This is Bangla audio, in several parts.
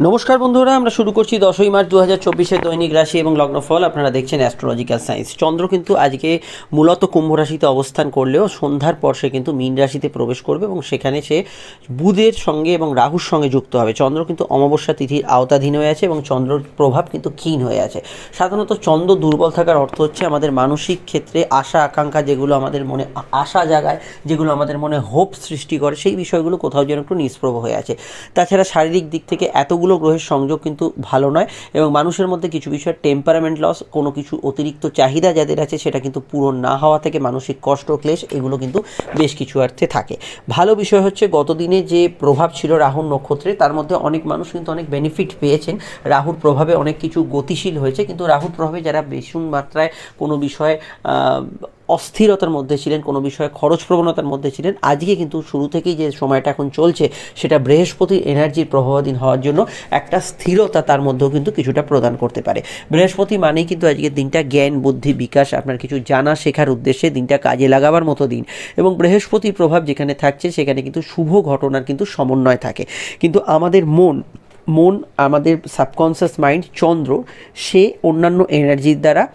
নমস্কার বন্ধুরা, আমরা শুরু করছি 10ই মার্চ 2024 দৈনিক রাশি এবং লগ্নফল। আপনারা দেখছেন অ্যাস্ট্রোলজিক্যাল সায়েন্স। চন্দ্র কিন্তু আজকে মূলত কুম্ভ রাশিতে অবস্থান করলেও সন্ধ্যার পর সে কিন্তু মীন রাশিতে প্রবেশ করবে এবং সেখানে সে বুধের সঙ্গে এবং রাহুর সঙ্গে যুক্ত হবে। চন্দ্র কিন্তু অমাবস্যা তিথির আওতাধীন হয়ে আছে এবং চন্দ্রর প্রভাব কিন্তু ক্ষীণ হয়ে আছে। সাধারণত চন্দ্র দুর্বল থাকার অর্থ হচ্ছে আমাদের মানসিক ক্ষেত্রে আশা আকাঙ্ক্ষা, যেগুলো আমাদের মনে আশা জাগায়, যেগুলো আমাদের মনে হোপ সৃষ্টি করে, সেই বিষয়গুলো কোথাও যেন একটু নিষ্প্রভ হয়ে আছে। তাছাড়া শারীরিক দিক থেকে এতগুলো গ্রহের সংযোগ কিন্তু ভালো নয় এবং মানুষের মধ্যে কিছু বিষয়ের টেম্পারামেন্ট লস, কোনো কিছু অতিরিক্ত চাহিদা যাদের আছে সেটা কিন্তু পূরণ না হওয়া থেকে মানসিক কষ্ট ক্লেশ, এগুলো কিন্তু বেশ কিছু অর্থে থাকে। ভালো বিষয় হচ্ছে গতদিনে যে প্রভাব ছিল রাহুর নক্ষত্রে, তার মধ্যে অনেক মানুষ কিন্তু অনেক বেনিফিট পেয়েছেন। রাহুর প্রভাবে অনেক কিছু গতিশীল হয়েছে, কিন্তু রাহুর প্রভাবে যারা ভীষণ মাত্রায় কোনো বিষয়ে অস্থিরতার মধ্যে ছিলেন, কোনো বিষয়ে খরচ প্রবণতার মধ্যে ছিলেন, আজকে কিন্তু শুরু থেকেই যে সময়টা এখন চলছে সেটা বৃহস্পতির এনার্জির প্রভাবাধীন হওয়ার জন্য একটা স্থিরতা তার মধ্যেও কিন্তু কিছুটা প্রদান করতে পারে। বৃহস্পতি মানেই কিন্তু আজকের দিনটা জ্ঞান বুদ্ধি বিকাশ, আপনার কিছু জানা শেখার উদ্দেশ্যে দিনটা কাজে লাগাবার মতো দিন। এবং বৃহস্পতির প্রভাব যেখানে থাকছে সেখানে কিন্তু শুভ ঘটনার কিন্তু সমন্বয় থাকে। কিন্তু আমাদের মন আমাদের সাবকনসিয়াস মাইন্ড চন্দ্র, সে অন্যান্য এনার্জির দ্বারা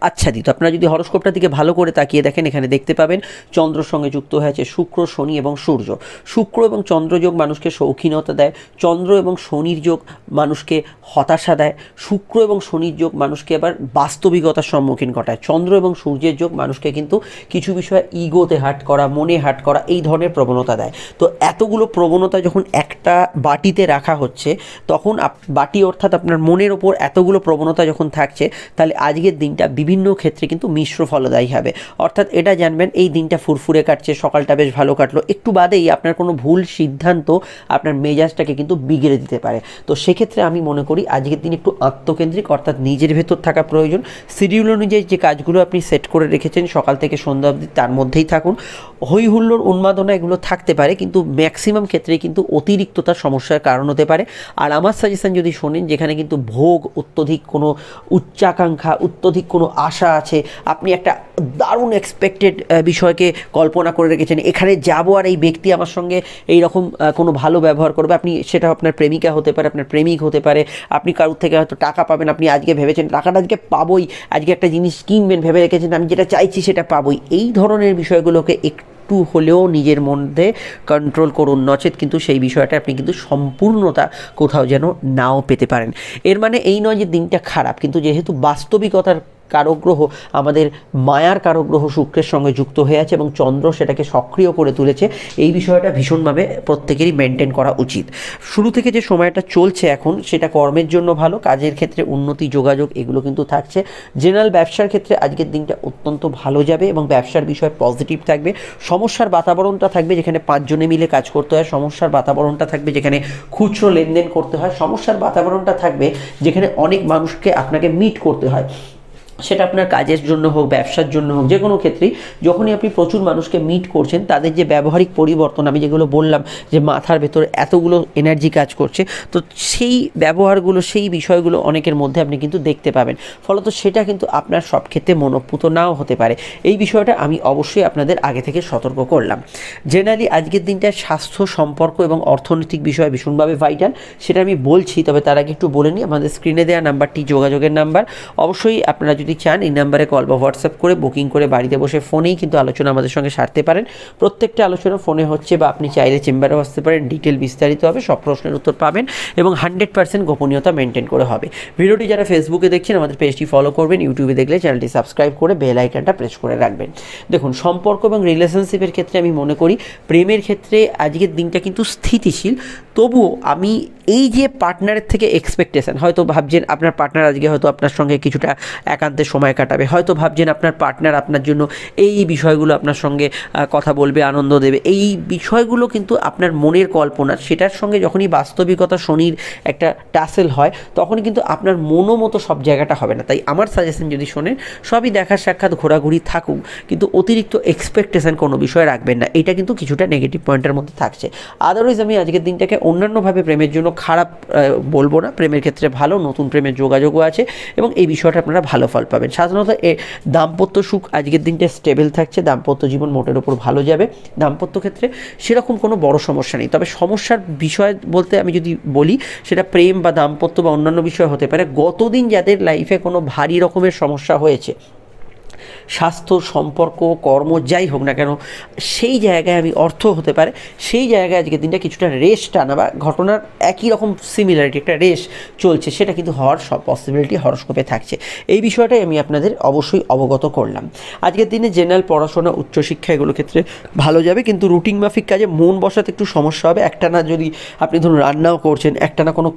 আচ্ছাদিত। আপনারা যদি হরস্কোপটার দিকে ভালো করে তাকিয়ে দেখেন, এখানে দেখতে পাবেন চন্দ্রর সঙ্গে যুক্ত হয়েছে শুক্র, শনি এবং সূর্য। শুক্র এবং চন্দ্র যোগ মানুষকে শৌখিনতা দেয়, চন্দ্র এবং শনির যোগ মানুষকে হতাশা দেয়, শুক্র এবং শনির যোগ মানুষকে আবার বাস্তবিকতার সম্মুখীন ঘটায়, চন্দ্র এবং সূর্যের যোগ মানুষকে কিন্তু কিছু বিষয়ে ইগোতে হার্ট করা, মনে হার্ট করা, এই ধরনের প্রবণতা দেয়। তো এতগুলো প্রবণতা যখন একটা বাটিতে রাখা হচ্ছে, তখন বাটি অর্থাৎ আপনার মনের ওপর এতগুলো প্রবণতা যখন থাকছে, তাহলে আজকের দিনটা বিভিন্ন ক্ষেত্রে কিন্তু মিশ্র ফলদায়ী হবে। অর্থাৎ এটা জানবেন, এই দিনটা ফুরফুরে কাটছে, সকালটা বেশ ভালো কাটলো, একটু বাদেই আপনার কোনো ভুল সিদ্ধান্ত আপনার মেজাজটাকে কিন্তু বিগড়ে দিতে পারে। তো সেক্ষেত্রে আমি মনে করি আজকের দিন একটু আত্মকেন্দ্রিক, অর্থাৎ নিজের ভেতর থাকা প্রয়োজন। শিডিউল অনুযায়ী যে কাজগুলো আপনি সেট করে রেখেছেন সকাল থেকে সন্ধ্যা অবধি, তার মধ্যেই থাকুন। হই হুল্লোড় উন্মাদনা এগুলো থাকতে পারে, কিন্তু ম্যাক্সিমাম ক্ষেত্রে কিন্তু অতিরিক্ততার সমস্যার কারণ হতে পারে। আর আমার সাজেশন যদি শোনেন, যেখানে কিন্তু ভোগ, অত্যধিক কোনো উচ্চাকাঙ্ক্ষা, অত্যধিক কোনো আশা আছে, আপনি একটা দারুণ এক্সপেক্টেড বিষয়কে কল্পনা করে রেখেছেন, এখানে যাব আর এই ব্যক্তি আমার সঙ্গে এই রকম কোনো ভালো ব্যবহার করবে। আপনি সেটা আপনার প্রেমিকা হতে পারে, আপনার প্রেমিক হতে পারে, আপনি কারোর থেকে হয়তো টাকা পাবেন, আপনি আজকে ভেবেছেন টাকাটা আজকে পাবোই, আজকে একটা জিনিস কিনবেন, ভেবে রেখেছেন আমি যেটা চাইছি সেটা পাবোই। এই ধরনের বিষয়গুলোকে একটু হলেও নিজের মধ্যে কন্ট্রোল করুন, নচেত কিন্তু সেই বিষয়টা আপনি কিন্তু সম্পূর্ণতা কোথাও যেন নাও পেতে পারেন। এর মানে এই নয় যে দিনটা খারাপ, কিন্তু যেহেতু বাস্তবিকতার কারগ্রহ আমাদের মায়ার কারগ্রহ শুক্রের সঙ্গে যুক্ত হয়ে আছে এবং চন্দ্র সেটাকে সক্রিয় করে তুলেছে, এই বিষয়টা ভীষণভাবে প্রত্যেকেরই মেনটেন করা উচিত। শুরু থেকে যে সময়টা চলছে এখন, সেটা কর্মের জন্য ভালো, কাজের ক্ষেত্রে উন্নতি, যোগাযোগ এগুলো কিন্তু থাকছে। জেনারেল ব্যবসার ক্ষেত্রে আজকের দিনটা অত্যন্ত ভালো যাবে এবং ব্যবসার বিষয় পজিটিভ থাকবে। সমস্যার বাতাবরণটা থাকবে যেখানে 5 জনে মিলে কাজ করতে হয়, সমস্যার বাতাবরণটা থাকবে যেখানে খুচরো লেনদেন করতে হয়, সমস্যার বাতাবরণটা থাকবে যেখানে অনেক মানুষকে আপনাকে মিট করতে হয়, সেটা আপনার কাজের জন্য হোক, ব্যবসার জন্য হোক, যে কোনো ক্ষেত্রেই যখনই আপনি প্রচুর মানুষকে মিট করছেন, তাদের যে ব্যবহারিক পরিবর্তন, আমি যেগুলো বললাম যে মাথার ভেতরে এতগুলো এনার্জি কাজ করছে, তো সেই ব্যবহারগুলো, সেই বিষয়গুলো অনেকের মধ্যে আপনি কিন্তু দেখতে পাবেন। ফলত সেটা কিন্তু আপনার সব ক্ষেত্রে মনোপুত নাও হতে পারে। এই বিষয়টা আমি অবশ্যই আপনাদের আগে থেকে সতর্ক করলাম। জেনারেলি আজকের দিনটা স্বাস্থ্য, সম্পর্ক এবং অর্থনৈতিক বিষয় ভীষণভাবে ভাইটাল, সেটা আমি বলছি, তবে তার আগে একটু বলে নিই, আমাদের স্ক্রিনে দেওয়া নাম্বারটি যোগাযোগের নাম্বার। অবশ্যই আপনারা যদি চান এই নাম্বারে কল বা হোয়াটসঅ্যাপ করে বুকিং করে বাড়িতে বসে ফোনেই কিন্তু আলোচনা আমাদের সঙ্গে সারতে পারেন। প্রত্যেকটা আলোচনা ফোনে হচ্ছে, বা আপনি চাইলে চেম্বারেও আসতে পারেন, ডিটেল বিস্তারিত হবে, সব প্রশ্নের উত্তর পাবেন এবং 100% গোপনীয়তা মেনটেন করে হবে। ভিডিওটি যারা ফেসবুকে দেখছেন আমাদের পেজটি ফলো করবেন, ইউটিউবে দেখলে চ্যানেলটি সাবস্ক্রাইব করে বেল আইকনটা প্রেস করে রাখবেন। দেখুন, সম্পর্ক এবং রিলেশনশিপের ক্ষেত্রে আমি মনে করি, প্রেমের ক্ষেত্রে আজকের দিনটা কিন্তু স্থিতিশীল। তবুও আমি এই যে পার্টনারের থেকে এক্সপেকটেশন, হয়তো ভাবছেন আপনার পার্টনার আজকে হয়তো আপনার সঙ্গে কিছুটা একান্তে সময় কাটাবে, হয়তো ভাবছেন আপনার পার্টনার আপনার জন্য এই বিষয়গুলো আপনার সঙ্গে কথা বলবে, আনন্দ দেবে, এই বিষয়গুলো কিন্তু আপনার মনের কল্পনা, সেটার সঙ্গে যখনই বাস্তবিকতা শনির একটা টাসেল হয়, তখনই কিন্তু আপনার মতো সব জায়গাটা হবে না। তাই আমার সাজেশন যদি শোনেন, সবই দেখা সাক্ষাৎ ঘোরাঘুরি থাকুক, কিন্তু অতিরিক্ত এক্সপেকটেশন কোনো বিষয়ে রাখবেন না, এটা কিন্তু কিছুটা নেগেটিভ পয়েন্টের মধ্যে থাকছে। আদারওয়াইজ আমি আজকের দিনটাকে অন্যান্যভাবে প্রেমের জন্য খারাপ বলবো না, প্রেমের ক্ষেত্রে ভালো, নতুন প্রেমের যোগাযোগও আছে এবং এই বিষয়টা আপনারা ভালো ফল পাবেন। সাধারণত দাম্পত্য সুখ আজকের দিনটা স্টেবল থাকছে, দাম্পত্য জীবন মোটের ওপর ভালো যাবে। দাম্পত্য ক্ষেত্রে সেরকম কোনো বড় সমস্যা নেই, তবে সমস্যার বিষয় বলতে আমি যদি বলি সেটা প্রেম বা দাম্পত্য বা অন্যান্য বিষয় হতে পারে। গতদিন যাদের লাইফে কোনো ভারী রকমের সমস্যা হয়েছে, স্বাস্থ্য, সম্পর্ক, কর্ম যাই হোক না কেন, সেই জায়গায় আমি অর্থ হতে পারে, সেই জায়গায় আজকের দিনটা কিছুটা রেস্ট আনা বা ঘটনার একই রকম সিমিলারিটি একটা রেস চলছে, সেটা কিন্তু হওয়ার সব পসিবিলিটি হরস্কোপে থাকছে। এই বিষয়টাই আমি আপনাদের অবশ্যই অবগত করলাম। আজকের দিনে জেনারেল পড়াশোনা, উচ্চশিক্ষা এগুলো ক্ষেত্রে ভালো যাবে, কিন্তু রুটিন মাফিক কাজে মন বসাতে একটু সমস্যা হবে। একটানা যদি আপনি ধরুন রান্নাও করছেন, একটানা কোনো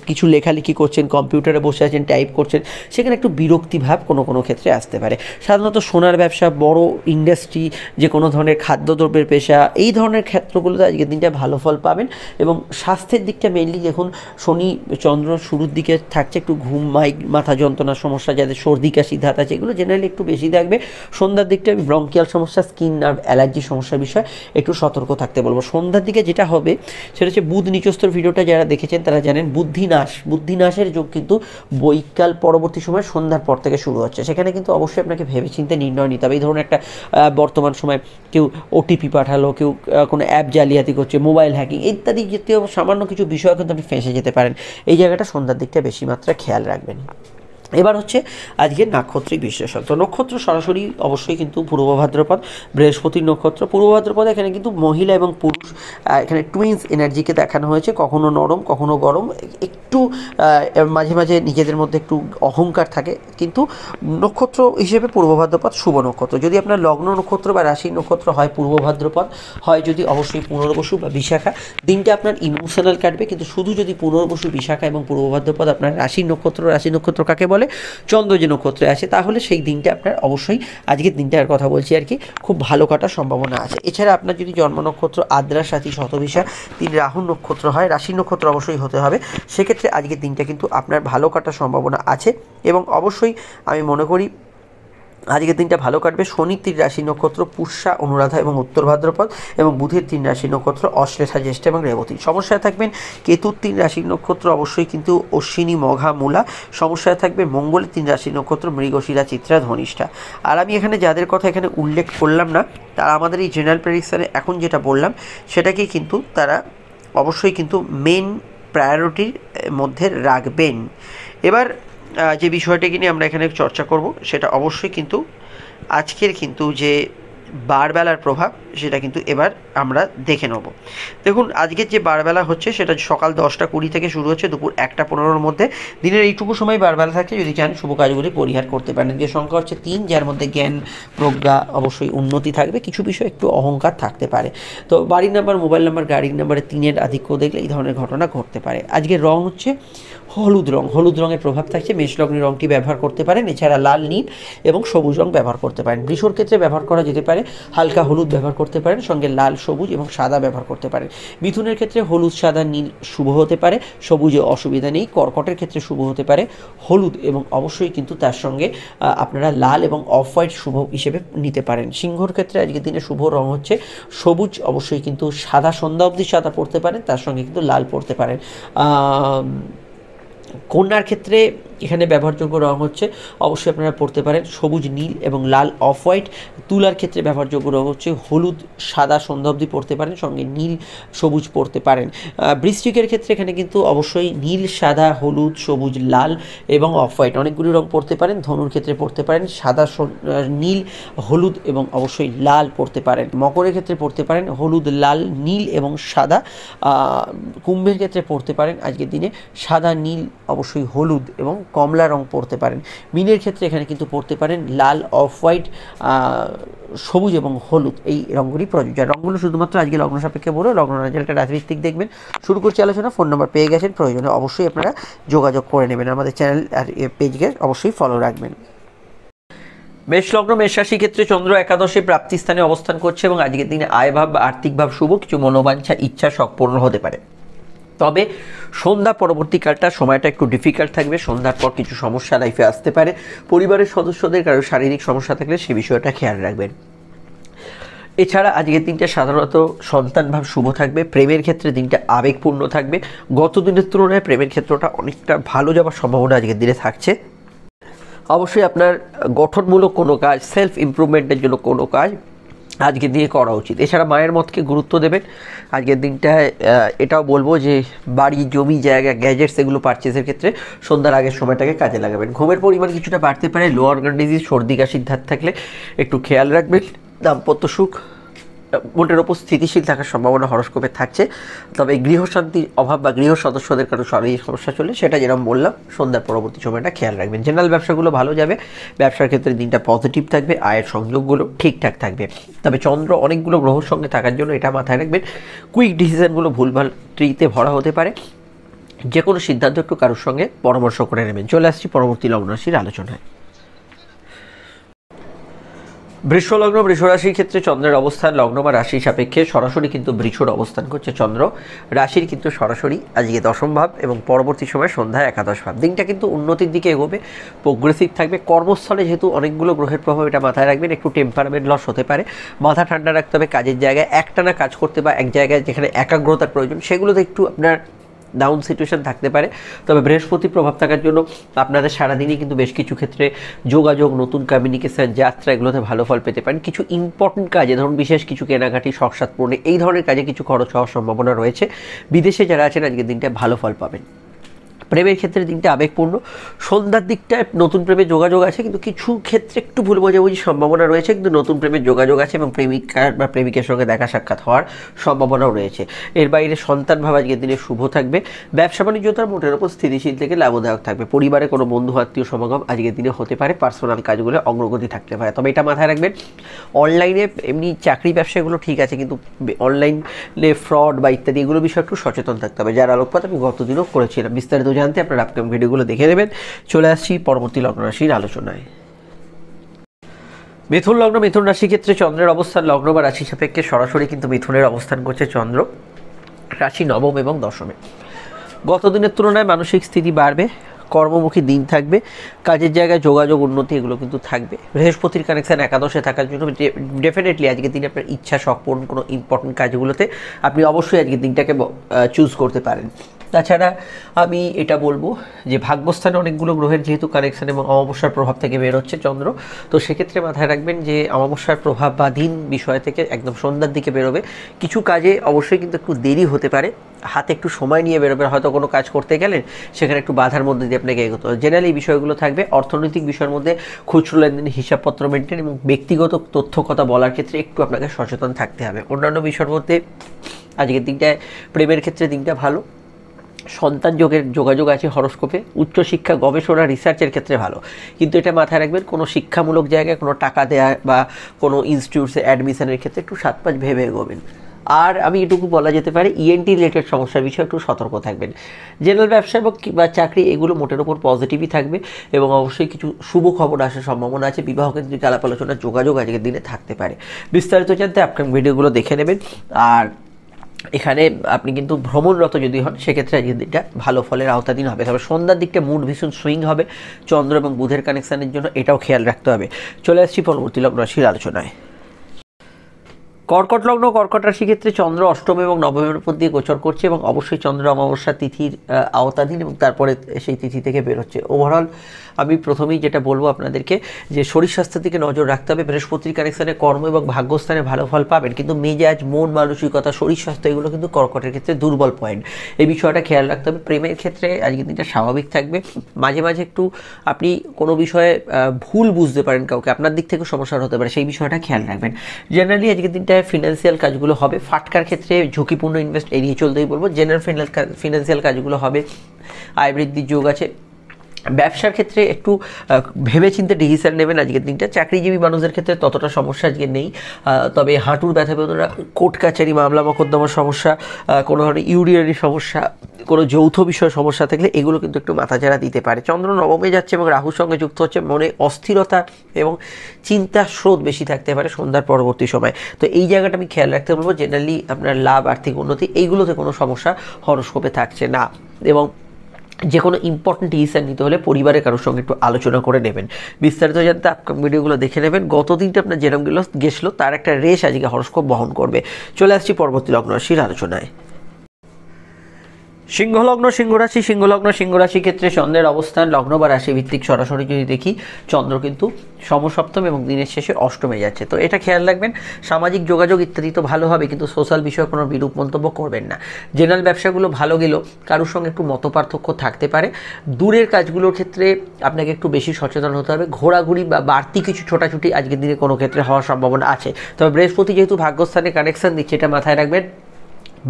কিছু লেখালেখি করছেন, কম্পিউটারে বসে আছেন, টাইপ করছেন, সেখানে একটু বিরক্তিভাব কোনো ক্ষেত্রে আসতে পারে। সাধারণত সোনার ব্যবসা, বড় ইন্ডাস্ট্রি, যে কোনো ধরনের খাদ্যদ্রব্যের পেশা, এই ধরনের ক্ষেত্রগুলোতে আজকের দিনটা ভালো ফল পাবেন। এবং স্বাস্থ্যের দিকটা মেনলি দেখুন, শনি চন্দ্র শুরুর দিকে থাকছে, একটু ঘুম, মাথা যন্ত্রণার সমস্যা, যাদের সর্দি কাশি ধাত আছে, এগুলো জেনারেলি একটু বেশি থাকবে। সন্ধ্যার দিকটা আমি ব্রঙ্কিয়াল সমস্যা, স্কিন নার্ভ অ্যালার্জি সমস্যার বিষয়ে একটু সতর্ক থাকতে বলবো। সন্ধ্যার দিকে যেটা হবে সেটা হচ্ছে বুধ নিচস্থর ভিডিওটা যারা দেখেছেন তারা জানেন বুদ্ধিনাশের যোগ কিন্তু বৈকাল পরবর্তী সময় সন্ধ্যার পর থেকে শুরু হচ্ছে। সেখানে কিন্তু অবশ্যই আপনাকে ভেবেচিন্তে নির্ণয় নিতে হবে। এই ধরুন একটা বর্তমান সময় কেউ ওটিপি পাঠালো, কেউ কোনো অ্যাপ জালিয়াতি করছে, মোবাইল হ্যাকিং ইত্যাদি জাতীয় সামান্য কিছু বিষয় কিন্তু আপনি ফেঁসে যেতে পারেন। এই জায়গাটা সন্ধ্যার দিকটা বেশি মাত্রায় খেয়াল রাখবেন। এবার হচ্ছে আজকের নাক্ষত্রিক বিশ্লেষণ। তো নক্ষত্র সরাসরি অবশ্যই কিন্তু পূর্ব ভাদ্রপদ, বৃহস্পতির নক্ষত্র। পূর্ব ভাদ্রপদ এখানে কিন্তু মহিলা এবং পুরুষ এখানে টুইন্স এনার্জিকে দেখানো হয়েছে, কখনো নরম কখনো গরম, একটু মাঝে মাঝে নিজেদের মধ্যে একটু অহংকার থাকে। কিন্তু নক্ষত্র হিসেবে পূর্ব ভাদ্রপদ শুভ নক্ষত্র। যদি আপনার লগ্ন নক্ষত্র বা রাশির নক্ষত্র হয় পূর্ব ভাদ্রপদ, হয় যদি অবশ্যই পুনর্বসু বা বিশাখা, দিনটা আপনার ইমোশনাল কাটবে। কিন্তু শুধু যদি পুনর্বসু, বিশাখা এবং পূর্ব ভাদ্রপদ আপনার রাশির নক্ষত্র কাকে বলে চন্দ্র যে নক্ষত্রে আছে, তাহলে সেই দিনটা আপনার অবশ্যই আজকের দিনটার কথা বলছি আর কি, খুব ভালো কাটার সম্ভাবনা আছে। এছাড়া আপনার যদি জন্ম নক্ষত্র আদ্রা, সাথী, শতভিষা, 3 রাহুর নক্ষত্র হয়, রাশির নক্ষত্র অবশ্যই হতে হবে, সেক্ষেত্রে আজকের দিনটা কিন্তু আপনার ভালো কাটার সম্ভাবনা আছে। এবং অবশ্যই আমি মনে করি আজকের দিনটা ভালো কাটবে। শনির 3 রাশি নক্ষত্র পুষ্যা, অনুরাধা এবং উত্তর ভাদ্রপদ, এবং বুধের 3 রাশি নক্ষত্র অশ্লেষা, জ্যেষ্ঠ এবং রেবতী। সমস্যায় থাকবেন কেতুর 3 রাশির নক্ষত্র অবশ্যই কিন্তু অশ্বিনী, মঘা, মূলা। সমস্যায় থাকবে মঙ্গলের 3 রাশি নক্ষত্র মৃগশিরা, চিত্রা, ধনিষ্ঠা। আর আমি এখানে যাদের কথা এখানে উল্লেখ করলাম না, তারা আমাদের এই জেনারেল প্রেডিকশানে এখন যেটা বললাম সেটাকেই কিন্তু তারা অবশ্যই কিন্তু মেন প্রায়োরিটির মধ্যে রাখবেন। এবার যে বিষয়টাকে নিয়ে আমরা এখানে চর্চা করব সেটা অবশ্যই কিন্তু আজকের কিন্তু যে বারবেলার প্রভাব সেটা কিন্তু এবার আমরা দেখে নেব। দেখুন আজকের যে বারবেলা হচ্ছে সেটা সকাল 10টা 20 থেকে শুরু হচ্ছে, দুপুর 1টা 15-র মধ্যে। দিনের এইটুকু সময় বারবেলা থাকছে, যদি চান শুভ কাজগুলি পরিহার করতে পারেন। যে সংখ্যা হচ্ছে 3, যার মধ্যে জ্ঞান, প্রজ্ঞা, অবশ্যই উন্নতি থাকবে। কিছু বিষয় একটু অহংকার থাকতে পারে। তো বাড়ির নাম্বার, মোবাইল নাম্বার, গাড়ির নাম্বারে 3-এর আধিক্য দেখলে এই ধরনের ঘটনা ঘটতে পারে। আজকের রং হচ্ছে হলুদ রং। হলুদ রঙের প্রভাব থাকছে, মেষলগ্নের রঙটি ব্যবহার করতে পারেন। এছাড়া লাল, নীল এবং সবুজ রং ব্যবহার করতে পারেন। বৃষর ক্ষেত্রে ব্যবহার করা যেতে পারে হালকা হলুদ ব্যবহার করতে পারেন, সঙ্গে লাল, সবুজ এবং সাদা ব্যবহার করতে পারেন। মিথুনের ক্ষেত্রে হলুদ, সাদা, নীল শুভ হতে পারে, সবুজে অসুবিধা নেই। কর্কটের ক্ষেত্রে শুভ হতে পারে হলুদ এবং অবশ্যই কিন্তু তার সঙ্গে আপনারা লাল এবং অফ হোয়াইট শুভ হিসেবে নিতে পারেন। সিংহর ক্ষেত্রে আজকের দিনে শুভ রং হচ্ছে সবুজ, অবশ্যই কিন্তু সাদা, সন্ধ্যা অবধি সাদা পড়তে পারেন, তার সঙ্গে কিন্তু লাল পড়তে পারেন। কন্যার ক্ষেত্রে এখানে ব্যবহারযোগ্য রং হচ্ছে অবশ্যই আপনারা পড়তে পারেন সবুজ, নীল এবং লাল, অফ হোয়াইট। তুলার ক্ষেত্রে ব্যবহারযোগ্য রং হচ্ছে হলুদ, সাদা, সন্ধ্যা অবধি পড়তে পারেন, সঙ্গে নীল, সবুজ পড়তে পারেন। বৃশ্চিকের ক্ষেত্রে এখানে কিন্তু অবশ্যই নীল, সাদা, হলুদ, সবুজ, লাল এবং অফ হোয়াইট অনেকগুলি রং পড়তে পারেন। ধনুর ক্ষেত্রে পড়তে পারেন সাদা, নীল, হলুদ এবং অবশ্যই লাল পড়তে পারেন। মকরের ক্ষেত্রে পড়তে পারেন হলুদ, লাল, নীল এবং সাদা। কুম্ভের ক্ষেত্রে পড়তে পারেন আজকের দিনে সাদা, নীল, অবশ্যই হলুদ এবং কমলা রং পড়তে পারেন। মিনের ক্ষেত্রে এখানে কিন্তু পড়তে পারেন লাল, অফ হোয়াইট, সবুজ এবং হলুদ, এই রঙগুলি প্রযোজ্য। রঙগুলো শুধুমাত্র আজকে লগ্ন সাপেক্ষে বলো, লগ্ন রেজাল্টটা রাশিভিত্তিক দেখবেন। শুরু করছি আলোচনা। ফোন নাম্বার পেয়ে গেছেন, প্রয়োজনে অবশ্যই আপনারা যোগাযোগ করে নেবেন। আমাদের চ্যানেল আর পেজকে অবশ্যই ফলো রাখবেন। মেষলগ্ন, মেষ রাশির ক্ষেত্রে চন্দ্র একাদশে প্রাপ্তি স্থানে অবস্থান করছে এবং আজকের দিনে আয়ভাব বা আর্থিক ভাব শুভ, কিছু মনোবাঞ্ছা, ইচ্ছা শখ পূর্ণ হতে পারে। তবে সন্ধ্যা পরবর্তীকালটা সময়টা একটু ডিফিকাল্ট থাকবে। সন্ধ্যার পর কিছু সমস্যা লাইফে আসতে পারে। পরিবারের সদস্যদের কারো শারীরিক সমস্যা থাকলে সে বিষয়টা খেয়াল রাখবেন। এছাড়া আজকের দিনটা সাধারণত সন্তান ভাব শুভ থাকবে। প্রেমের ক্ষেত্রে দিনটা আবেগপূর্ণ থাকবে। গত দিনের তুলনায় প্রেমের ক্ষেত্রটা অনেকটা ভালো যাওয়ার সম্ভাবনা আজকের দিনে থাকছে। অবশ্যই আপনার গঠনমূলক কোনো কাজ, সেলফ ইমপ্রুভমেন্টের জন্য কোনো কাজ আজকের দিনে করা উচিত। এছাড়া মায়ের মতকে গুরুত্ব দেবেন আজকের দিনটায়। এটাও বলবো যে বাড়ি, জমি, জায়গা, গ্যাজেটস এগুলো পারচেসের ক্ষেত্রে সন্ধ্যার আগের সময়টাকে কাজে লাগাবেন। ঘুমের পরিমাণ কিছুটা বাড়তে পারে, লো অর্গান ডিজিজ, সর্দি কাশির ধাত থাকলে একটু খেয়াল রাখবেন। দাম্পত্য সুখ মোটের ওপর স্থিতিশীল থাকার সম্ভাবনা হরস্কোপে থাকছে, তবে গৃহশান্তির অভাব বা গৃহ সদস্যদের কারো শারীরিক সমস্যা চলে, সেটা যেরকম বললাম সন্ধ্যার পরবর্তী সময়টা খেয়াল রাখবেন। জেনারেল ব্যবসাগুলো ভালো যাবে, ব্যবসার ক্ষেত্রে দিনটা পজিটিভ থাকবে, আয়ের সংযোগগুলো ঠিকঠাক থাকবে। তবে চন্দ্র অনেকগুলো গ্রহর সঙ্গে থাকার জন্য এটা মাথায় রাখবেন, কুইক ডিসিশনগুলো ভুলভাল ট্রিতে ভরা হতে পারে। যে কোনো সিদ্ধান্ত একটু কারোর সঙ্গে পরামর্শ করে নেবেন। চলে আসছি পরবর্তী লগ্ন রাশির আলোচনায়। বৃষ লগ্ন, বৃষ রাশির ক্ষেত্রে চন্দ্রের অবস্থান লগ্ন বা রাশি সাপেক্ষে সরাসরি কিন্তু বৃষর অবস্থান করছে চন্দ্র। রাশির কিন্তু সরাসরি আজকে দশম ভাব এবং পরবর্তী সময় সন্ধ্যায় একাদশ ভাব। দিনটা কিন্তু উন্নতির দিকে এগোবে, প্রোগ্রেসিভ থাকবে। কর্মস্থলে যেহেতু অনেকগুলো গ্রহের প্রভাব, এটা মাথায় রাখবেন, একটু টেম্পারমেন্ট লস হতে পারে। মাথা ঠান্ডা রাখতে হবে, কাজের জায়গায় একটানা কাজ করতে বা এক জায়গায় যেখানে একাগ্রতার প্রয়োজন সেগুলোতে একটু আপনার ডাউন সিচুয়েশন থাকতে পারে। তবে বৃহস্পতির প্রভাব থাকার জন্য আপনাদের সারাদিনই কিন্তু বেশ কিছু ক্ষেত্রে যোগাযোগ, নতুন কমিউনিকেশন, যাত্রা এগুলোতে ভালো ফল পেতে পারেন। কিছু ইম্পর্টেন্ট কাজে, ধরুন বিশেষ কিছু কেনাকাটি, শখ পূরণে, এই ধরনের কাজে কিছু খরচ হওয়ার সম্ভাবনা রয়েছে। বিদেশে যারা আছেন আজকের দিনটা ভালো ফল পাবেন। প্রেমের ক্ষেত্রে দিনটা আবেগপূর্ণ, সন্ধ্যার দিকটায় নতুন প্রেমের যোগাযোগ আছে, কিন্তু কিছু ক্ষেত্রে একটু ভুল বোঝাবুঝির সম্ভাবনা রয়েছে, কিন্তু নতুন প্রেমের যোগাযোগ আছে এবং প্রেমিকা বা প্রেমিকের সঙ্গে দেখা সাক্ষাৎ হওয়ার সম্ভাবনাও রয়েছে। এর বাইরে সন্তান ভাব আজকের দিনে শুভ থাকবে। ব্যবসা বাণিজ্যতার মোটের ওপর স্থিতিশীল থেকে লাভদায়ক থাকবে। পরিবারে কোনো বন্ধু আত্মীয় সমাগম আজকের দিনে হতে পারে, পার্সোনাল কাজগুলো অগ্রগতি থাকতে পারে। তবে এটা মাথায় রাখবেন, অনলাইনে এমনি চাকরি ব্যবসা এগুলো ঠিক আছে, কিন্তু অনলাইনে ফ্রড বা ইত্যাদি এগুলো বিষয়ে একটু সচেতন থাকতে হবে। যার আলোকপাত আমি গতদিনও করেছিলাম, বিস্তারিত জানতে আপনার আপকামিং ভিডিওগুলো দেখে নেবেন। চলে আসছি পরবর্তী লগ্ন রাশির আলোচনায়। মিথুন লগ্ন, মিথুন রাশির ক্ষেত্রে চন্দ্রের অবস্থান লগ্ন বা রাশি সাপেক্ষে সরাসরি কিন্তু মিথুনের অবস্থান করছে চন্দ্র, রাশি নবম এবং দশমে। গত দিনের তুলনায় মানসিক স্থিতি বাড়বে, কর্মমুখী দিন থাকবে, কাজের জায়গায় যোগাযোগ, উন্নতি এগুলো কিন্তু থাকবে। বৃহস্পতির কানেকশান একাদশে থাকার জন্য ডেফিনেটলি আজকের দিনে আপনার ইচ্ছা, শখ পূরণ, কোনো ইম্পর্টেন্ট কাজগুলোতে আপনি অবশ্যই আজকের দিনটাকে চুজ করতে পারেন। তাছাড়া আমি এটা বলবো যে ভাগ্যস্থানে অনেকগুলো গ্রহের যেহেতু কানেকশান এবং অমাবস্যার প্রভাব থেকে বেরোচ্ছে চন্দ্র, তো সেক্ষেত্রে মাথায় রাখবেন যে অমাবস্যার প্রভাব বা দিন বিষয় থেকে একদম সন্ধ্যার দিকে বেরোবে। কিছু কাজে অবশ্যই কিন্তু একটু দেরি হতে পারে, হাতে একটু সময় নিয়ে বেরোবে। হয়তো কোনো কাজ করতে গেলেন, সেখানে একটু বাধার মধ্যে দিয়ে আপনাকে এগোতে হবে। জেনারেলি এই বিষয়গুলো থাকবে। অর্থনৈতিক বিষয়ের মধ্যে খুচরো লেনদেন, হিসাবপত্র মেনটেন এবং ব্যক্তিগত তথ্য কথা বলার ক্ষেত্রে একটু আপনাকে সচেতন থাকতে হবে। অন্যান্য বিষয়ের মধ্যে আজকের দিনটায় প্রেমের ক্ষেত্রে দিনটা ভালো, সন্তান যোগাযোগ আছে হরস্কোপে, উচ্চশিক্ষা, গবেষণা, রিসার্চের ক্ষেত্রে ভালো। কিন্তু এটা মাথায় রাখবেন, কোনো শিক্ষামূলক জায়গায় কোনো টাকা দেওয়া বা কোনো ইনস্টিটিউটসে অ্যাডমিশনের ক্ষেত্রে একটু 7-5 ভেবে এগোবেন। আর আমি এটুকু বলা যেতে পারে, ইএনটি রিলেটেড সমস্যার বিষয়ে একটু সতর্ক থাকবেন। জেনারেল ব্যবসা এবং বা চাকরি এগুলো মোটের ওপর পজিটিভই থাকবে এবং অবশ্যই কিছু শুভ খবর আসার সম্ভাবনা আছে। বিবাহ কেন্দ্রিক আলাপ আলোচনার যোগাযোগ আজকের দিনে থাকতে পারে। বিস্তারিত জানতে আপকামিং ভিডিওগুলো দেখে নেবেন। আর এখানে আপনি কিন্তু ভ্রমণরত যদি হন, সেক্ষেত্রে আজকের দিনটা ভালো ফলের আওতাধীন হবে। তবে সন্ধ্যার দিকটা মুড ভীষণ সুইং হবে চন্দ্র এবং বুধের কানেকশানের জন্য, এটাও খেয়াল রাখতে হবে। চলে আসছি পরবর্তী লগ্ন রাশির আলোচনায়। কর্কট লগ্ন, কর্কট রাশির ক্ষেত্রে চন্দ্র অষ্টম এবং নবমের উপর দিয়ে গোচর করছে এবং অবশ্যই চন্দ্র অমাবস্যা তিথির আওতাধীন এবং তারপরে সেই তিথি থেকে বেরোচ্ছে। ওভারঅল আমি প্রথমেই যেটা বলবো আপনাদেরকে যে শরীর স্বাস্থ্যের দিকে নজর রাখতে হবে। বৃহস্পতির কানেকশানে কর্ম এবং ভাগ্যস্থানে ভালো ফল পাবেন, কিন্তু মেজাজ, মন, মানসিকতা, শরীর স্বাস্থ্য এগুলো কিন্তু কর্কটের ক্ষেত্রে দুর্বল পয়েন্ট। এই বিষয়টা খেয়াল রাখতে হবে। প্রেমের ক্ষেত্রে আজকের দিনটা স্বাভাবিক থাকবে। মাঝে মাঝে একটু আপনি কোনো বিষয়ে ভুল বুঝতে পারেন কাউকে, আপনার দিক থেকে সমস্যা হতে পারে, সেই বিষয়টা খেয়াল রাখবেন। জেনারেলি আজকের দিনটা ফিনান্সিয়াল কাজগুলো হবে। ফাটকার ক্ষেত্রে ঝুঁকিপূর্ণ ইনভেস্ট এড়িয়ে চলতেই বলবো। জেনারেল ফিনান্সিয়াল কাজগুলো হবে, আয় বৃদ্ধির যোগ আছে। ব্যবসার ক্ষেত্রে একটু ভেবেচিন্তে ডিসিশন নেবেন আজকের দিনটা। চাকরিজীবী মানুষদের ক্ষেত্রে ততটা সমস্যা আজকে নেই, তবে হাঁটুর ব্যথা বেদনা, কোর্ট কাছারি, মামলা মকদ্দমার সমস্যা, কোনো ধরনের ইউরিনারি সমস্যা, কোনো যৌথ বিষয় সমস্যা থাকলে এগুলো কিন্তু একটু মাথাচাড়া দিতে পারে। চন্দ্র নবমে যাচ্ছে এবং রাহুর সঙ্গে যুক্ত হচ্ছে, মনে অস্থিরতা এবং চিন্তার স্রোত বেশি থাকতে পারে সন্ধ্যার পরবর্তী সময়। তো এই জায়গাটা আমি খেয়াল রাখতে বলবো। জেনারেলি আপনার লাভ, আর্থিক উন্নতি এইগুলোতে কোনো সমস্যা হরস্কোপে থাকছে না। এবং যে কোনো ইম্পর্টেন্ট ডিসিশন নিতে হলে পরিবারের কারোর সঙ্গে একটু আলোচনা করে নেবেন। বিস্তারিত জানতে আপকামিং ভিডিওগুলো দেখে নেবেন। গত দিনটা আপনার যেরকম গেছিলো তার একটা রেশ আজকে হরস্কোপ বহন করবে। চলে আসছি পরবর্তী লগ্ন রাশির আলোচনায়। সিংহলগ্ন সিংহরাশি সিংহরাশি ক্ষেত্রে চন্দ্রের অবস্থান লগ্ন বা রাশি ভিত্তিক সরাসরি যদি দেখি চন্দ্র কিন্তু সমসপ্তম এবং দিনের শেষে অষ্টমে যাচ্ছে। তো এটা খেয়াল রাখবেন। সামাজিক যোগাযোগ ইত্যাদি তো ভালো হবে, কিন্তু সোশ্যাল বিষয়ে কোনো বিরূপ মন্তব্য করবেন না। জেনারেল ব্যবসাগুলো ভালো গেলেও কারোর সঙ্গে একটু মতপার্থক্য থাকতে পারে। দূরের কাজগুলোর ক্ষেত্রে আপনাকে একটু বেশি সচেতন হতে হবে। ঘোরাঘুরি বা বাড়তি কিছু ছোটাছুটি আজকের দিনে কোনো ক্ষেত্রে হওয়ার সম্ভাবনা আছে। তবে বৃহস্পতি যেহেতু ভাগ্যস্থানে কানেকশন দিচ্ছে, এটা মাথায় রাখবেন।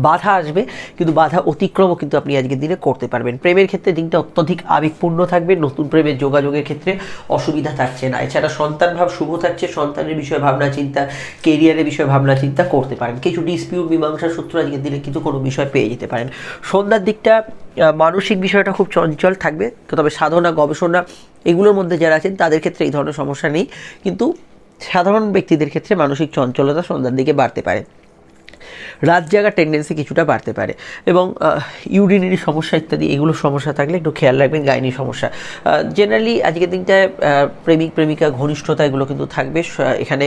বাধা আসবে, কিন্তু বাধা অতিক্রমও কিন্তু আপনি আজকের দিনে করতে পারবেন। প্রেমের ক্ষেত্রে দিনটা অত্যধিক আবেগপূর্ণ থাকবে। নতুন প্রেমের যোগাযোগের ক্ষেত্রে অসুবিধা থাকছে না। এছাড়া সন্তান ভাব শুভ থাকছে। সন্তানের বিষয়ে ভাবনা চিন্তা, কেরিয়ারের বিষয়ে ভাবনা চিন্তা করতে পারেন। কিছু ডিসপিউট মীমাংসার সূত্র আজকের দিনে কিন্তু কোনো বিষয় পেয়ে যেতে পারেন। সন্ধ্যার দিকটা মানসিক বিষয়টা খুব চঞ্চল থাকবে, তবে সাধনা গবেষণা এগুলোর মধ্যে যারা আছেন তাদের ক্ষেত্রে এই ধরনের সমস্যা নেই, কিন্তু সাধারণ ব্যক্তিদের ক্ষেত্রে মানসিক চঞ্চলতা সন্ধ্যার দিকে বাড়তে পারে। রাত জাগার টেন্ডেন্সি কিছুটা বাড়তে পারে এবং ইউরিনারি সমস্যা ইত্যাদি এগুলোর সমস্যা থাকলে একটু খেয়াল রাখবেন। গাইনি সমস্যা জেনারেলি আজকের দিনটায় প্রেমিক প্রেমিকা ঘনিষ্ঠতা এগুলো কিন্তু থাকবে। এখানে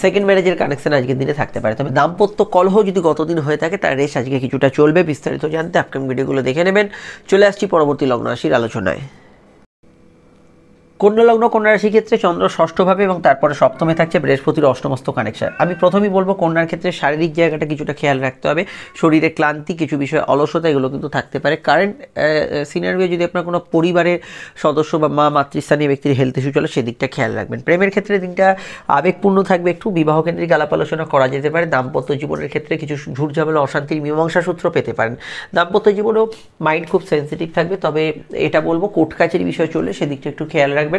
সেকেন্ড ম্যারেজের কানেকশন আজকের দিনে থাকতে পারে। তবে দাম্পত্য কলহ যদি গতদিন হয়ে থাকে তার রেশ আজকে কিছুটা চলবে। বিস্তারিত জানতে আপকামিং ভিডিওগুলো দেখে নেবেন। চলে আসছি পরবর্তী লগ্ন রাশির আলোচনায়। কন্যা লগ্ন কন্যা রাশির ক্ষেত্রে চন্দ্র ষষ্ঠভাবে এবং তারপরে সপ্তমে থাকছে বৃহস্পতির অষ্টমস্ত কানেকশন। আমি প্রথমেই বলবো কন্যার ক্ষেত্রে শারীরিক জায়গাটা কিছুটা খেয়াল রাখতে হবে। শরীরে ক্লান্তি, কিছু বিষয়ে অলসতা এগুলো কিন্তু থাকতে পারে। কারেন্ট সিনারিও যদি আপনার কোনো পরিবারের সদস্য বা মাতৃস্থানীয় ব্যক্তির হেলথ ইস্যু চলে সেদিকটা খেয়াল রাখবেন। প্রেমের ক্ষেত্রে দিনটা আবেগপূর্ণ থাকবে। একটু বিবাহ কেন্দ্রিক আলাপ আলোচনা করা যেতে পারে। দাম্পত্য জীবনের ক্ষেত্রে কিছু ঝুটঝামেলা অশান্তির মীমাংসা সূত্র পেতে পারেন। দাম্পত্য জীবনেও মাইন্ড খুব সেন্সিটিভ থাকবে। তবে এটা বলবো কোর্ট কাছারি বিষয় চললে সেদিকটা একটু খেয়াল রাখবেন।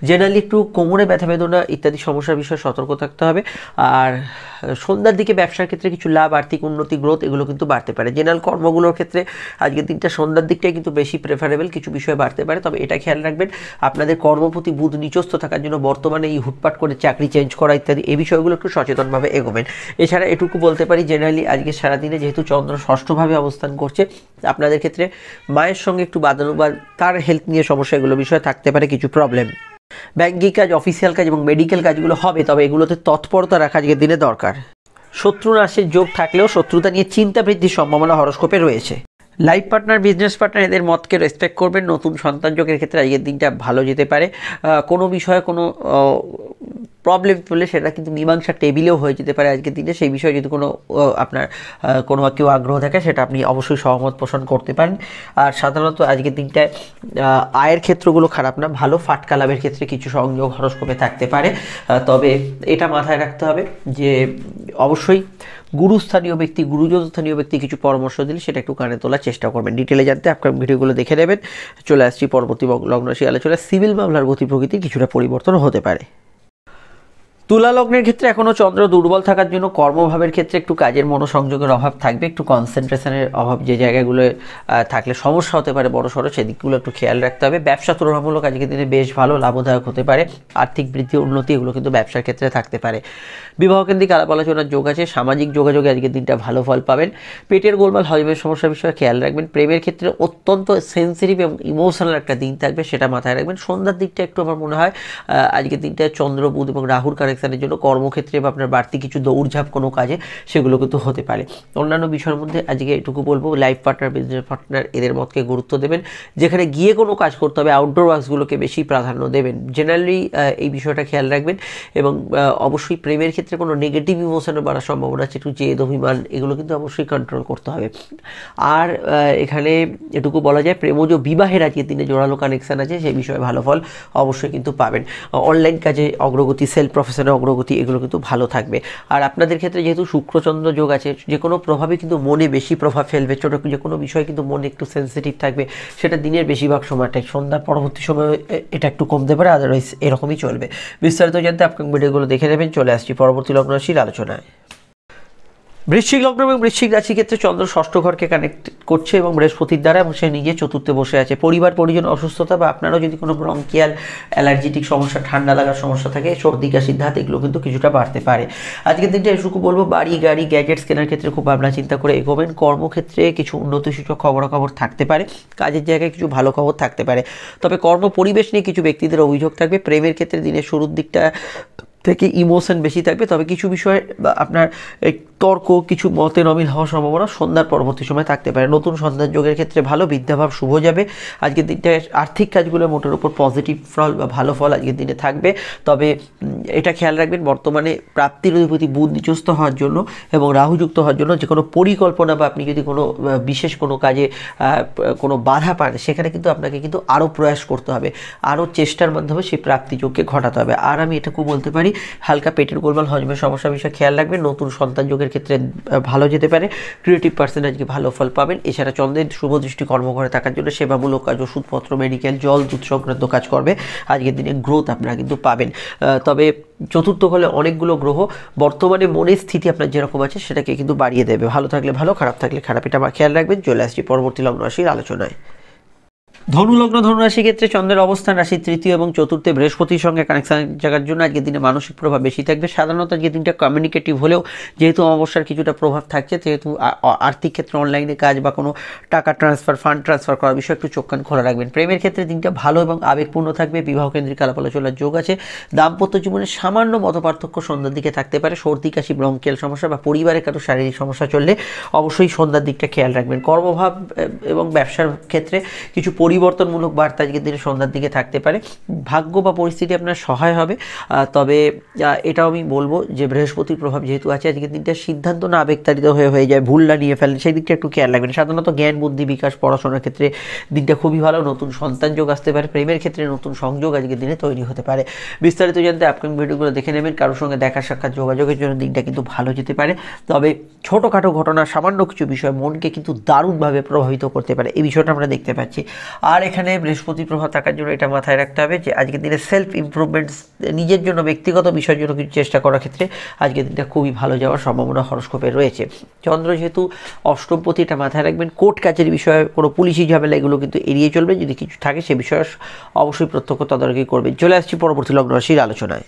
জেনারেলি একটু কোমরে ব্যথা বেদনা ইত্যাদি সমস্যার বিষয়ে সতর্ক থাকতে হবে। আর সন্ধ্যার দিকে ব্যবসার ক্ষেত্রে কিছু লাভ, আর্থিক উন্নতি, গ্রোথ এগুলো কিন্তু বাড়তে পারে। জেনারেল কর্মগুলোর ক্ষেত্রে আজকের দিনটা সন্ধ্যার দিকটাই কিন্তু বেশি প্রেফারেবল। কিছু বিষয় বাড়তে পারে, তবে এটা খেয়াল রাখবেন আপনাদের কর্মপ্রতি বুধ নিচস্থ থাকার জন্য বর্তমানে এই হুটপাট করে চাকরি চেঞ্জ করা ইত্যাদি এই বিষয়গুলো একটু সচেতনভাবে এগোবেন। এছাড়া এটুকু বলতে পারি জেনারেলি আজকে সারাদিনে যেহেতু চন্দ্র ষষ্ঠভাবে অবস্থান করছে, আপনাদের ক্ষেত্রে মায়ের সঙ্গে একটু বাদানুবাদ, তার হেলথ নিয়ে সমস্যা এগুলো বিষয়ে থাকতে পারে কিছু প্রবলেম। ব্যাঙ্কিং কাজ, অফিসিয়াল কাজ এবং মেডিকেল কাজগুলো হবে, তবে এগুলোতে তৎপরতা রাখা আজকের দিনে দরকার। শত্রু নাশের যোগ থাকলেও শত্রুতা নিয়ে চিন্তা বৃদ্ধির সম্ভাবনা হরস্কোপে রয়েছে। লাইফ পার্টনার, বিজনেস পার্টনার এদের মতকে রেসপেক্ট করবেন। নতুন সন্তান যোগের ক্ষেত্রে আজকের দিনটা ভালো যেতে পারে। কোনো বিষয়ে কোনো প্রবলেম পড়লে সেটা কিন্তু মীমাংসা টেবিলেও হয়ে যেতে পারে আজকের দিনে। সেই বিষয়ে যদি কোনো আপনার কোনো কেউ আগ্রহ থাকে সেটা আপনি অবশ্যই সহমত পোষণ করতে পারেন। আর সাধারণত আজকের দিনটায় আয়ের ক্ষেত্রগুলো খারাপ না, ভালো। ফাটকা লাভের ক্ষেত্রে কিছু সংযোগ হরস্কোপে থাকতে পারে। তবে এটা মাথায় রাখতে হবে যে অবশ্যই গুরুস্থানীয় ব্যক্তি, গুরুজন স্থানীয় ব্যক্তি কিছু পরামর্শ দিলে সেটা একটু কানে তোলার চেষ্টা করবেন। ডিটেলে জানতে আপনার ভিডিওগুলো দেখে নেবেন। চলে আসছি পরবর্তী লগ্ন রাশি আলোচনা। সিভিল মামলার গতি প্রকৃতির কিছুটা পরিবর্তন হতে পারে। তুলা লগ্নের ক্ষেত্রে এখনও চন্দ্র দুর্বল থাকার জন্য কর্মভাবের ক্ষেত্রে একটু কাজের মনোসংযোগের অভাব থাকবে। একটু কনসেন্ট্রেশনের অভাব যে জায়গাগুলো থাকলে সমস্যা হতে পারে বড় সড়ো, সেদিকগুলো একটু খেয়াল রাখতে হবে। ব্যবসা তুলনামূলক আজকের দিনে বেশ ভালো, লাভদায়ক হতে পারে। আর্থিক বৃদ্ধি, উন্নতি এগুলো কিন্তু ব্যবসার ক্ষেত্রে থাকতে পারে। বিবাহকেন্দ্রিক আলাপ আলোচনার যোগ আছে। সামাজিক যোগাযোগে আজকের দিনটা ভালো ফল পাবেন। পেটের গোলমাল, হজমের সমস্যার বিষয়ে খেয়াল রাখবেন। প্রেমের ক্ষেত্রে অত্যন্ত সেন্সিটিভ এবং ইমোশনাল একটা দিন থাকবে, সেটা মাথায় রাখবেন। সন্ধ্যার দিকটা একটু আমার মনে হয় আজকের দিনটা চন্দ্র, বুধ এবং রাহুর কানেকশনের জন্য কর্মক্ষেত্রে বা আপনার বাড়তি কিছু দৌড়ঝাঁপ কোনো কাজে সেগুলো কিন্তু হতে পারে। অন্যান্য বিষয়ের মধ্যে আজকে এটুকু বলবো, লাইফ পার্টনার, বিজনেস পার্টনার এদের মতকে গুরুত্ব দেবেন। যেখানে গিয়ে কোনো কাজ করতে হবে আউটডোর ওয়ার্কসগুলোকে বেশি প্রাধান্য দেবেন। জেনারেলি এই বিষয়টা খেয়াল রাখবেন। এবং অবশ্যই প্রেমের ক্ষেত্রে কোনো নেগেটিভ ইমোশনে বাড়ার সম্ভাবনা আছে, একটু জেদ, অভিমান এগুলো কিন্তু অবশ্যই কন্ট্রোল করতে হবে। আর এখানে এটুকু বলা যায় প্রেমজ বিবাহের আজকের দিনে জোরালো কানেকশান আছে, সেই বিষয়ে ভালো ফল অবশ্যই কিন্তু পাবেন। অনলাইন কাজে অগ্রগতি, সেলফ প্রফেশনে অগ্রগতি এগুলো কিন্তু ভালো থাকবে। আর আপনাদের ক্ষেত্রে যেহেতু শুক্রচন্দ্র যোগ আছে, যে কোনো প্রভাবে কিন্তু মনে বেশি প্রভাব ফেলবে। ছোটো যে কোনো বিষয় কিন্তু মনে একটু সেন্সিটিভ থাকবে, সেটা দিনের বেশিরভাগ সময়টাই। সন্ধ্যার পরবর্তী সময় এটা একটু কমতে পারে, আদারওয়াইজ এরকমই চলবে। বিস্তারিত জানতে আপনার ভিডিওগুলো দেখে নেবেন। চলে আসছি পরবর্তী লগ্ন রাশির আলোচনায়। বৃশ্চিক লগ্ন এবং বৃশ্চিক রাশির ক্ষেত্রে চন্দ্র ষষ্ঠ ঘরকে কানেক্ট করছে এবং বৃহস্পতির দ্বারা, এবং সে নিজে চতুর্থে বসে আছে। পরিবার পরিজন অসুস্থতা বা আপনারও যদি কোনো ব্রঙ্কিয়াল, অ্যালার্জিটিক সমস্যা, ঠান্ডা লাগার সমস্যা থাকে, সর্দি কাশির ধাত এগুলো কিন্তু কিছুটা বাড়তে পারে। আজকের দিনটা এটুকু বলবো, বাড়ি গাড়ি গ্যাজেটস কেনার ক্ষেত্রে খুব ভাবনা চিন্তা করে এগোবেন। কর্মক্ষেত্রে কিছু উন্নতিসূচক খবরাখবর থাকতে পারে। কাজের জায়গায় কিছু ভালো খবর থাকতে পারে। তবে কর্ম পরিবেশ নিয়ে কিছু ব্যক্তিদের অভিযোগ থাকবে। প্রেমের ক্ষেত্রে দিনের শুরুর দিকটা থেকে ইমোশন বেশি থাকবে। তবে কিছু বিষয় আপনার তর্ক, কিছু মতের অমিল হওয়ার সম্ভাবনা সন্ধ্যার পরবর্তী সময় থাকতে পারে। নতুন সন্তান যোগের ক্ষেত্রে ভালো, বিদ্যাভাব শুভ যাবে আজকের দিনটা। আর্থিক কাজগুলো মোটের উপর পজিটিভ ফল বা ভালো ফল আজকের দিনে থাকবে। তবে এটা খেয়াল রাখবেন, বর্তমানে প্রাপ্তির অধিপতি বুধ নিচস্থ হওয়ার জন্য এবং রাহুযুক্ত হওয়ার জন্য যে কোনো পরিকল্পনা বা আপনি যদি কোনো বিশেষ কোনো কাজে কোনো বাধা পান, সেখানে কিন্তু আপনাকে কিন্তু আরও প্রয়াস করতে হবে, আরও চেষ্টার মাধ্যমে সেই প্রাপ্তিযোগকে ঘটাতে হবে। আর আমি এটুকু বলতে পারি, হালকা পেটের গোলমাল, হজমের সমস্যা বিষয়ে খেয়াল রাখবেন। নতুন সন্তান যোগের ক্ষেত্রে ভালো যেতে পারে। ক্রিয়েটিভ পার্সন আজকে ভালো ফল পাবেন। এছাড়া চন্দ্রের শুভ দৃষ্টি কর্মঘরে থাকার জন্য সেবামূলক কাজ, ওষুধপত্র, মেডিকেল, জল দুধ সংক্রান্ত কাজ করবে আজকের দিনে গ্রোথ আপনারা কিন্তু পাবেন। তবে চতুর্থ ঘরে অনেকগুলো গ্রহ বর্তমানে মনের স্থিতি আপনার যেরকম আছে সেটাকে কিন্তু বাড়িয়ে দেবে। ভালো থাকলে ভালো, খারাপ থাকলে খারাপ, এটা আমার খেয়াল রাখবেন। চলে আসছি পরবর্তী লগ্ন রাশির আলোচনায়। ধনু লগ্ন, ধনু রাশি ক্ষেত্রে চন্দ্রের অবস্থান রাশির তৃতীয় এবং চতুর্থে বৃহস্পতির সঙ্গে কানেকশন জায়গার জন্য আজকের দিনে মানসিক প্রভাব বেশি থাকবে। সাধারণত আজকের দিনটা কমিউনিকেটিভ হলেও যেহেতু অমাবস্যার কিছুটা প্রভাব থাকছে, যেহেতু আর্থিক ক্ষেত্রে অনলাইনে কাজ বা কোনো টাকা ট্রান্সফার, ফান্ড ট্রান্সফার করার বিষয়ে একটু চোখ কান খোলা রাখবেন। প্রেমের ক্ষেত্রে দিনটা ভালো এবং আবেগপূর্ণ থাকবে। বিবাহ কেন্দ্রিক আলাপ আলোচনার যোগ আছে। দাম্পত্য জীবনে সামান্য মতপার্থক্য সন্ধ্যার দিকে থাকতে পারে। সর্দি, কাশি, ব্রঙ্কিয়াল সমস্যা বা পরিবারের কারো শারীরিক সমস্যা চললে অবশ্যই সন্ধ্যার দিকটা খেয়াল রাখবেন। কর্মভাব এবং ব্যবসার ক্ষেত্রে কিছু পরিবর্তনমূলক বার্তা আজকের দিনে সন্ধ্যার দিকে থাকতে পারে। ভাগ্য বা পরিস্থিতি আপনার সহায় হবে। তবে এটাও আমি বলবো যে বৃহস্পতির প্রভাব যেহেতু আছে, আজকের দিনটা সিদ্ধান্ত না আবেগতাড়িত হয়ে যায়, ভুল না নিয়ে ফেলেন, সেই দিকটা একটু খেয়াল রাখবেন। সাধারণত জ্ঞান, বুদ্ধি, বিকাশ, পড়াশোনার ক্ষেত্রে দিনটা খুবই ভালো। নতুন সন্তান যোগ আসতে পারে। প্রেমের ক্ষেত্রে নতুন সংযোগ আজকের দিনে তৈরি হতে পারে। বিস্তারিত জানতে আপকামিং ভিডিওগুলো দেখে নেবেন। কারোর সঙ্গে দেখা সাক্ষাৎ, যোগাযোগের জন্য দিনটা কিন্তু ভালো যেতে পারে। তবে ছোটোখাটো ঘটনা, সামান্য কিছু বিষয় মনকে কিন্তু দারুণভাবে প্রভাবিত করতে পারে, এই বিষয়টা আমরা দেখতে পাচ্ছি। আর এখানে বৃহস্পতির প্রভাব থাকার জন্য এটা মাথায় রাখতে হবে যে আজকের দিনে সেলফ ইমপ্রুভমেন্টস, নিজের জন্য ব্যক্তিগত বিষয়ের জন্য কিছু চেষ্টা করার ক্ষেত্রে আজকের দিনটা খুবই ভালো যাওয়ার সম্ভাবনা হরস্কোপে রয়েছে। চন্দ্র যেহেতু অষ্টমপতি, এটা মাথায় রাখবেন। কোর্ট কাজের বিষয়ে কোনো পুলিশি ঝামেলা এগুলো কিন্তু এড়িয়ে চলবে। যদি কিছু থাকে সে বিষয়ে অবশ্যই প্রত্যক্ষ তদারকি করবেন। চলে আসছি পরবর্তী লগ্ন রাশির আলোচনায়।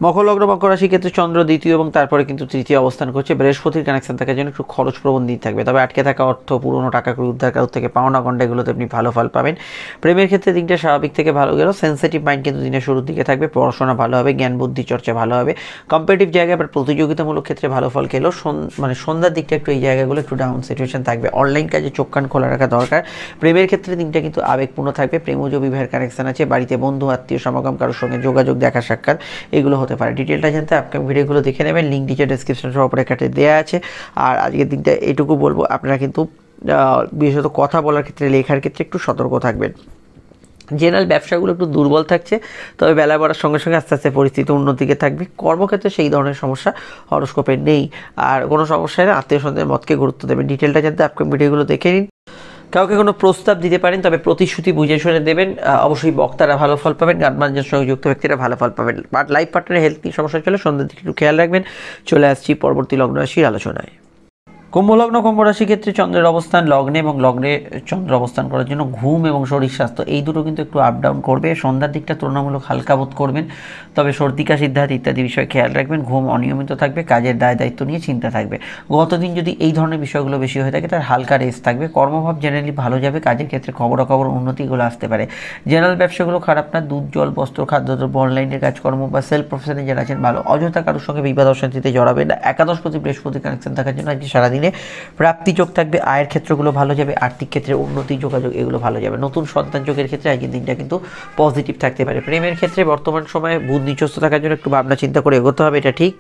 মকর লগ্ন, মকর রাশির ক্ষেত্রে চন্দ্র দ্বিতীয় এবং তারপরে কিন্তু তৃতীয় অবস্থান করছে। বৃহস্পতির কানেকশন থাকার জন্য একটু খরচ প্রবণ দিন থাকবে। তবে আটকে থাকা অর্থ, পুরনো টাকা উদ্ধার কারোর থেকে পাওনা গন্ডা, এগুলোতে আপনি ভালো ফল পাবেন। প্রেমের ক্ষেত্রে দিনটা স্বাভাবিক থেকে ভালো গেল। সেন্সিটিভ মাইন্ড কিন্তু দিনের শুরুর দিকে থাকবে। পড়াশোনা ভালো হবে, জ্ঞান বুদ্ধি চর্চা ভালো হবে। কম্পিটিটিভ জায়গায় বা প্রতিযোগিতামূলক ক্ষেত্রে ভালো ফল খেলেও সন্ধ্যার দিকটা একটু এই জায়গাগুলো একটু ডাউন সিচুয়েশন থাকবে। অনলাইন কাজে চোখ কান খোলা রাখা দরকার। প্রেমের ক্ষেত্রে দিনটা কিন্তু আবেগপূর্ণ থাকবে। প্রেমজ বিবাহের কানেকশন আছে। বাড়িতে বন্ধু, আত্মীয় সমাগম, কারোর সঙ্গে যোগাযোগ, দেখা সাক্ষাৎ এগুলো হতে পারে। ডিটেলটা জানতে আপকামিং ভিডিওগুলো দেখে নেবেন। লিঙ্ক নিচে ডেসক্রিপশন সহ উপরে কাটে দেওয়া আছে। আর আজকের দিনটা এটুকু বলবো, আপনারা কিন্তু বিশেষত কথা বলার ক্ষেত্রে, লেখার ক্ষেত্রে একটু সতর্ক থাকবেন। জেনারেল ব্যবসাগুলো একটু দুর্বল থাকছে, তবে বেলা বাড়ার সঙ্গে সঙ্গে আস্তে আস্তে পরিস্থিতি উন্নতিকে থাকবে। কর্মক্ষেত্রে সেই ধরনের সমস্যা হরস্কোপে নেই। আর কোনো সমস্যা নেই, আত্মীয় স্বজনের মতকে গুরুত্ব দেবেন। ডিটেলটা জানতে আপকামিং ভিডিওগুলো দেখে নিন। কাউকে কোনো প্রস্তাব দিতে পারেন, তবে প্রতিশ্রুতি বুঝে শুনে দেবেন। অবশ্যই বক্তারা ভালো ফল পাবেন, গান বাজনার সঙ্গে যুক্ত ব্যক্তিরা ভালো ফল পাবেন। বাট লাইফ পার্টনারের হেলথ নিয়ে সমস্যা চলে, সন্ধ্যার দিকে একটু খেয়াল রাখবেন। চলে আসছি পরবর্তী লগ্ন রাশির আলোচনায়। কুম্ভ লগ্ন, কুম্ভ রাশির ক্ষেত্রে চন্দ্রের অবস্থান লগ্নে এবং লগ্নে চন্দ্র অবস্থান করার জন্য ঘুম এবং শরীর স্বাস্থ্য এই দুটো কিন্তু একটু আপ ডাউন করবে। সন্ধ্যার দিকটা তুলনামূলক হালকা বোধ করবেন, তবে সর্দি, কাশি, দাঁত ইত্যাদি বিষয়ে খেয়াল রাখবেন। ঘুম অনিয়মিত থাকবে, কাজের দায় দায়িত্ব নিয়ে চিন্তা থাকবে। গতদিন যদি এই ধরনের বিষয়গুলো বেশি হয়ে থাকে, তার হালকা রেস্ট থাকবে। কর্মভাব জেনারেলি ভালো যাবে। কাজের ক্ষেত্রে খবরাখবর উন্নতিগুলো আসতে পারে। জেনারেল ব্যবসাগুলো খারাপ না। দুধ, জল, বস্ত্র, খাদ্যদ্রব্য, অনলাইনের কাজকর্ম বা সেলফ প্রফেশনে যারা আছেন ভালো। অযথা কারোর সঙ্গে বিবাদ অশান্তিতে জড়াবেন না। একাদশপতি বৃহস্পতি কানেকশন থাকার জন্য আজকে সারাদিনে প্রাপ্তিযোগ থাকবে। আয়ের ক্ষেত্রগুলো ভালো যাবে। আর্থিক ক্ষেত্রে উন্নতি, যোগাযোগ এগুলো ভালো যাবে। নতুন সন্তান যোগের ক্ষেত্রে আজকের দিনটা কিন্তু পজিটিভ থাকতে পারে। প্রেমের ক্ষেত্রে বর্তমান সময়ে বুধ নিচস্থ থাকার জন্য একটু ভাবনা চিন্তা করে এগোতে হবে, এটা ঠিক।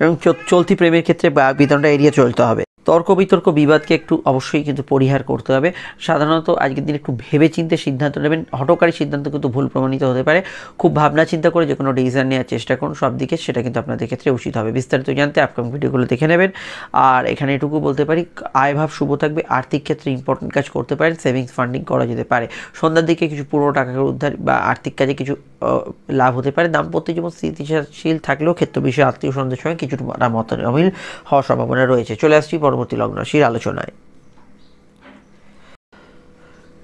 এবং চলতি প্রেমের ক্ষেত্রে বিতরণটা এড়িয়ে চলতে হবে। তর্ক বিতর্ক, বিবাদকে একটু অবশ্যই কিন্তু পরিহার করতে হবে। সাধারণত আজকের দিন একটু ভেবে চিন্তে সিদ্ধান্ত নেবেন। হঠকারী সিদ্ধান্ত কিন্তু ভুল প্রমাণিত হতে পারে। খুব ভাবনা চিন্তা করে যে কোনো ডিসিশন নেওয়ার চেষ্টা করুন সব দিকে, সেটা কিন্তু আপনাদের ক্ষেত্রে উচিত হবে। বিস্তারিত জানতে আপকামিং ভিডিওগুলো দেখে নেবেন। আর এখানে এটুকু বলতে পারি, আয়ভাব শুভ থাকবে। আর্থিক ক্ষেত্রে ইম্পর্টেন্ট কাজ করতে পারেন। সেভিংস ফান্ডিং করা যেতে পারে। সন্ধ্যার দিকে কিছু পুরো টাকা উদ্ধার বা আর্থিক কাজে কিছু লাভ হতে পারে। দাম্পত্য জীবন স্থিতিশীল থাকলেও ক্ষেত্র বিষয়ে আত্মীয় স্বজনদের সঙ্গে কিছু মত অমিল হওয়ার সম্ভাবনা রয়েছে। চলে আসছি পরবর্তী লগ্ন রাশির আলোচনায়।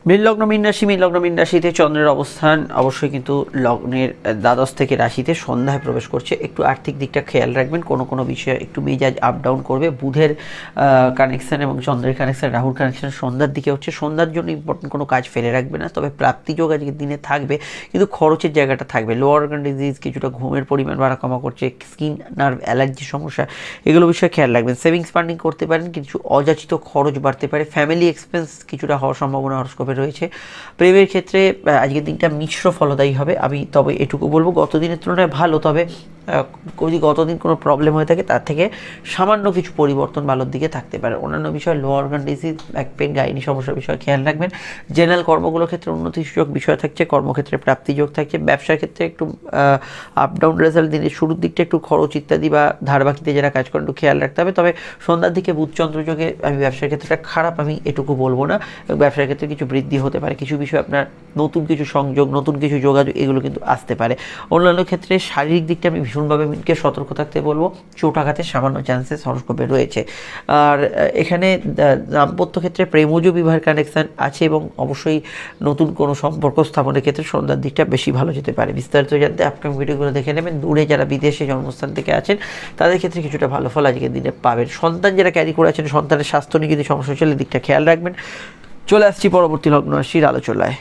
মীন রাশিতে চন্দ্রের অবস্থান অবশ্যই কিন্তু লগ্নের দ্বাদশ থেকে রাশিতে সন্ধ্যায় প্রবেশ করছে। একটু আর্থিক দিকটা খেয়াল রাখবেন, কোনো বিষয়ে একটু মেজাজ আপ ডাউন করবে। বুধের কানেকশান এবং চন্দ্রের কানেকশান, রাহুর কানেকশান সন্ধ্যার দিকে হচ্ছে। সন্ধ্যার জন্য ইম্পর্টেন্ট কোনো কাজ ফেলে রাখবে না, তবে প্রাপ্তিযোগ আজকের দিনে থাকবে, কিন্তু খরচের জায়গাটা থাকবে। লোয়ার অর্গান ডিজিজ, কিছুটা ঘুমের পরিমাণ বাড়া কমা করছে, স্কিন নার্ভ অ্যালার্জির সমস্যা, এগুলো বিষয়ে খেয়াল রাখবেন। সেভিংস ফান্ডিং করতে পারেন, কিছু অযাচিত খরচ বাড়তে পারে। ফ্যামিলি এক্সপেন্স কিছুটা হওয়ার সম্ভাবনা হরস্কোপে রয়েছে। প্রেমের ক্ষেত্রে আজকের দিনটা মিশ্র ফলদায়ী হবে। আমি তবে এটুকু বলবো, গত দিনের তুলনায় ভালো, তবে যদি গতদিন কোনো প্রবলেম হয়ে থাকে তার থেকে সামান্য কিছু পরিবর্তন ভালোর দিকে থাকতে পারে। অন্যান্য বিষয় lower organ disease, back pain, gynae সমস্যার বিষয়ে খেয়াল রাখবেন। জেনারেল কর্মগুলোর ক্ষেত্রে উন্নতিসূচক বিষয় থাকছে, কর্মক্ষেত্রে প্রাপ্তিযোগ থাকছে। ব্যবসার ক্ষেত্রে একটু আপ ডাউন রেজাল্ট, দিনের শুরুর দিকটা একটু খরচ ইত্যাদি বা ধারবাকিতে যারা কাজ করেন একটু খেয়াল রাখতে হবে। তবে সন্ধ্যার দিকে বুধচন্দ্র যোগে আমি ব্যবসার ক্ষেত্রে খারাপ আমি এটুকু বলবো না। ব্যবসার ক্ষেত্রে কিছু বৃদ্ধি হতে পারে, কিছু বিষয় আপনার নতুন কিছু সংযোগ, নতুন কিছু যোগাযোগ এগুলো কিন্তু আসতে পারে। অন্যান্য ক্ষেত্রে শারীরিক দিকটা আমি ভীষণভাবে মিনকে সতর্ক থাকতে বলবো, চোট আঘাতের সামান্য চান্সেস হরস্কোপে রয়েছে। আর এখানে দাম্পত্য ক্ষেত্রে প্রেমজ বিবাহের কানেকশান আছে এবং অবশ্যই নতুন কোনো সম্পর্ক স্থাপনের ক্ষেত্রে সন্ধ্যার দিকটা বেশি ভালো যেতে পারে। বিস্তারিত জানতে আপকামিং ভিডিওগুলো দেখে নেবেন। দূরে যারা বিদেশে জন্মস্থান থেকে আছেন তাদের ক্ষেত্রে কিছুটা ভালো ফল আজকের দিনে পাবেন। সন্তান যারা ক্যারি করে আছেন, সন্তানের স্বাস্থ্য নিয়ে যদি সমস্যা চলে দিকটা খেয়াল রাখবেন। চলে আসছি পরবর্তী লগ্ন রাশির আলোচনায়।